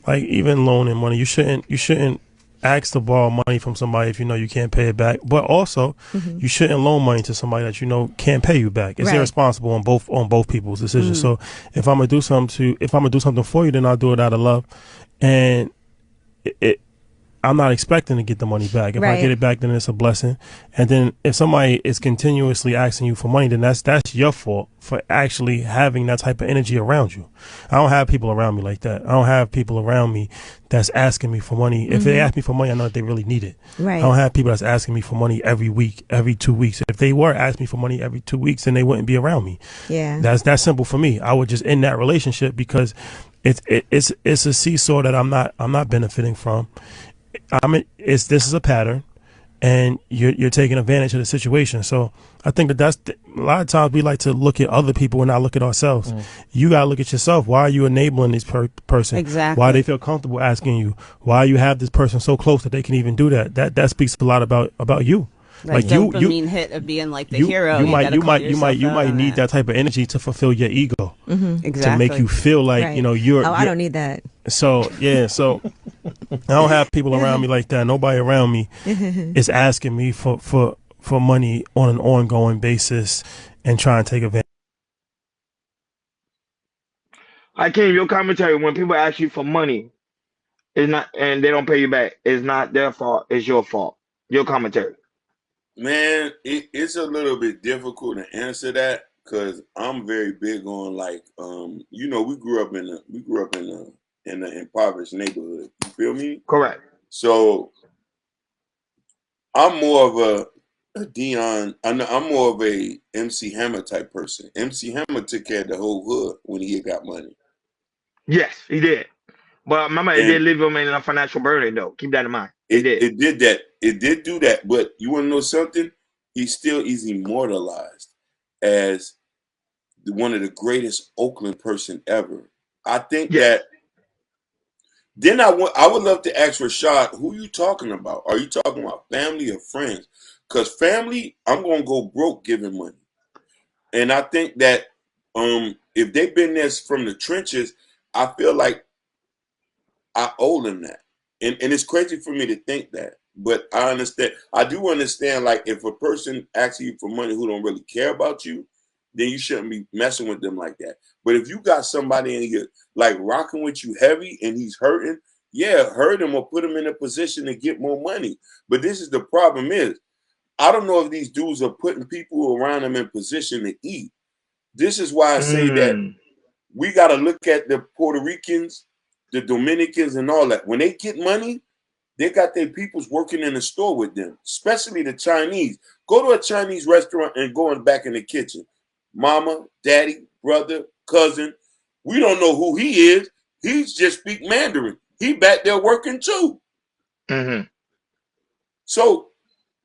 like even loaning money, you shouldn't ask to borrow money from somebody if you know you can't pay it back. But also, Mm-hmm. you shouldn't loan money to somebody that you know can't pay you back. It's Right. irresponsible on both people's decisions. Mm. So if I'm gonna do something for you, then I'll do it out of love, and it I'm not expecting to get the money back. If I get Right. it back, then it's a blessing. And then if somebody is continuously asking you for money, then that's your fault for actually having that type of energy around you. I don't have people around me like that. I don't have people around me that's asking me for money. If they Mm-hmm. ask me for money, I know that they really need it. I Right. don't have people that's asking me for money every week, every 2 weeks. If they were asking me for money every 2 weeks, then they wouldn't be around me. Yeah. That's simple for me. I would just end that relationship because it's a seesaw that I'm not benefiting from. This is a pattern, and you're taking advantage of the situation. So I think that's a lot of times we like to look at other people and not look at ourselves. You gotta look at yourself. Why are you enabling this person? Exactly. Why they feel comfortable asking you? Why you have this person so close that they can even do that? That speaks a lot about you. Right. Like The dopamine hit of being like the hero. you gotta call you yourself out might on need that. that type of energy to fulfill your ego, Mm-hmm. to Exactly. make you feel like Right. you're. Oh, I don't need that. So I don't have people around me like that. Nobody around me is asking me for money on an ongoing basis and trying to take advantage. I came your commentary when people ask you for money, it's not and they don't pay you back. It's not their fault. It's your fault. Your commentary. Man, it's a little bit difficult to answer that because I'm very big on like we grew up in an impoverished neighborhood. You feel me? Correct. So I'm more of a Dion. I'm more of a MC Hammer type person. MC Hammer took care of the whole hood when he got money, Yes, he did. But remember, it and did leave him in a financial burden, though. Keep that in mind. It did. it did that. It did do that. But you want to know something? He still is immortalized as one of the greatest Oakland person ever. I think Yes. that. Then I would love to ask Rashad, who you talking about? Are you talking about family or friends? Because family, I'm gonna go broke giving money. And I think that if they've been there from the trenches, I feel like I owe them that. And it's crazy for me to think that. But I understand. I do understand, like, if a person asks you for money who don't really care about you, then you shouldn't be messing with them like that. But if you got somebody in here, like, rocking with you heavy and he's hurting, yeah, hurt him or put him in a position to get more money. But this is the problem is, I don't know if these dudes are putting people around them in position to eat. This is why I say that Mm. we got to look at the Puerto Ricans, the Dominicans, and all that. When they get money, they got their peoples working in the store with them, especially the Chinese. Go to a Chinese restaurant and go back in the kitchen. Mama, daddy, brother, cousin. We don't know who he is. He's just speak Mandarin. He back there working too. Mm-hmm. So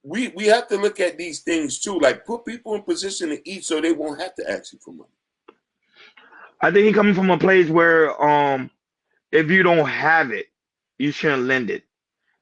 we have to look at these things too. Like put people in position to eat so they won't have to ask you for money. I think he coming from a place where if you don't have it, you shouldn't lend it.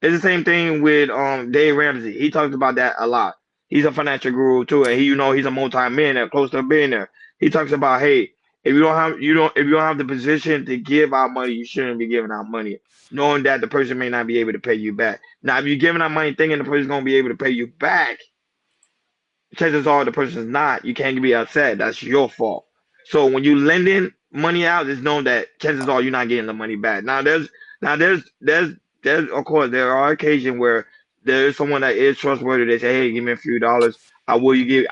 It's the same thing with Dave Ramsey. He talks about that a lot. He's a financial guru too, and he's a multi-millionaire, close to a billionaire. He talks about, hey, if you don't have the position to give out money, you shouldn't be giving out money, knowing that the person may not be able to pay you back. Now, if you're giving out money thinking the person's gonna be able to pay you back, chances are the person's not. You can't be upset. That's your fault. So when you lending money out, it's known that chances are you're not getting the money back. Now there's of course there are occasions where there is someone that is trustworthy. They say, hey, give me a few dollars. I will give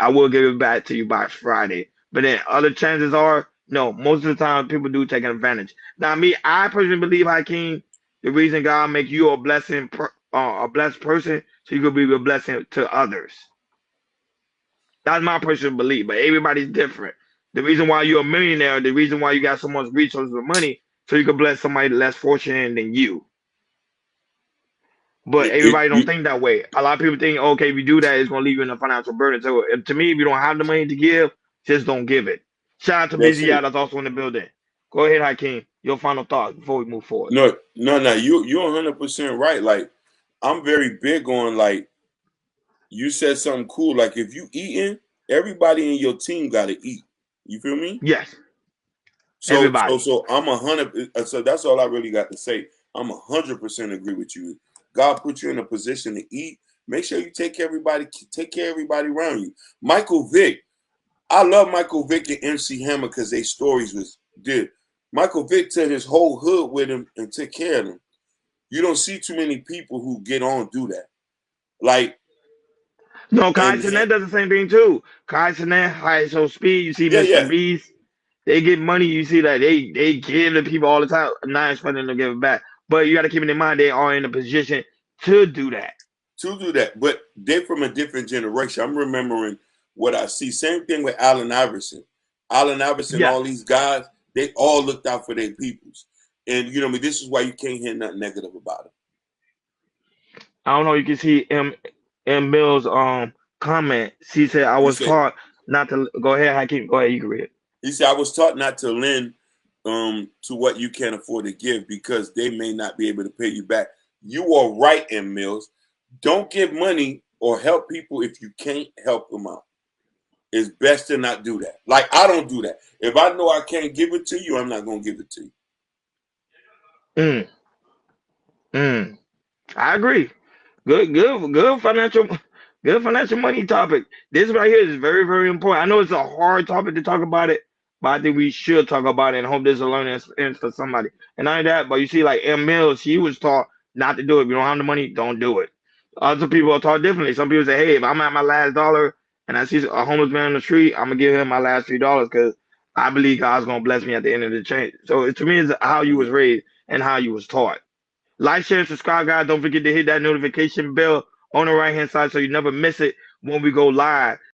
it back to you by Friday. But then other chances are no. Most of the time people do take advantage. Now me, I personally believe, Hakeem, the reason God make you a blessed person, so you could be a blessing to others. That's my personal belief, but everybody's different. The reason why you're a millionaire, the reason why you got so much resources of money, so you can bless somebody less fortunate than you. But everybody don't think that way. A lot of people think, okay, if you do that, it's gonna leave you in a financial burden. So to me, if you don't have the money to give, just don't give it. Shout out to That's Busy it. Out, that's also in the building. Go ahead, Hakeem. Your final thoughts before we move forward. No. You're 100% right. Like I'm very big on like you said something cool. Like if you eating, everybody in your team got to eat. You feel me? Yes, So everybody. I'm 100. So that's all I really got to say. I'm 100% agree with you. God put you in a position to eat. Make sure you take care of everybody around you. Michael Vick. I love Michael Vick and MC Hammer because their stories was good. Michael Vick took his whole hood with him and took care of them. You don't see too many people who get on do that. Like, No, Kai and Cenat does the same thing too. Kai Cenat, High So Speed, you see Mr. yeah. Beast, they get money. You see that they give the people all the time, not expecting them to give it back. But you got to keep in mind they are in a position to do that. But they're from a different generation. I'm remembering what I see. Same thing with Allen Iverson. Allen Iverson, Yeah, all these guys, they all looked out for their peoples. And you know, this is why you can't hear nothing negative about it. I don't know. You can see M Mills comment. She said, "I was taught not to go ahead, Hakeem. Go ahead, you can read it." He said, I was taught not to lend to what you can't afford to give because they may not be able to pay you back. You are right, M. Mills. Don't give money or help people if you can't help them out. It's best to not do that. Like, I don't do that. If I know I can't give it to you, I'm not going to give it to you. I agree. Good financial money topic. This right here is very, very important. I know it's a hard topic to talk about it, but I think we should talk about it and hope this is a learning experience for somebody. And not only that, but you see, like M. Mills, she was taught not to do it. If you don't have the money, don't do it. Other people are taught differently. Some people say, hey, if I'm at my last dollar and I see a homeless man on the street, I'm gonna give him my last $3 because I believe God's gonna bless me at the end of the chain. So to me, it's how you was raised and how you was taught. Like, share, and subscribe, guys. Don't forget to hit that notification bell on the right hand side so you never miss it when we go live.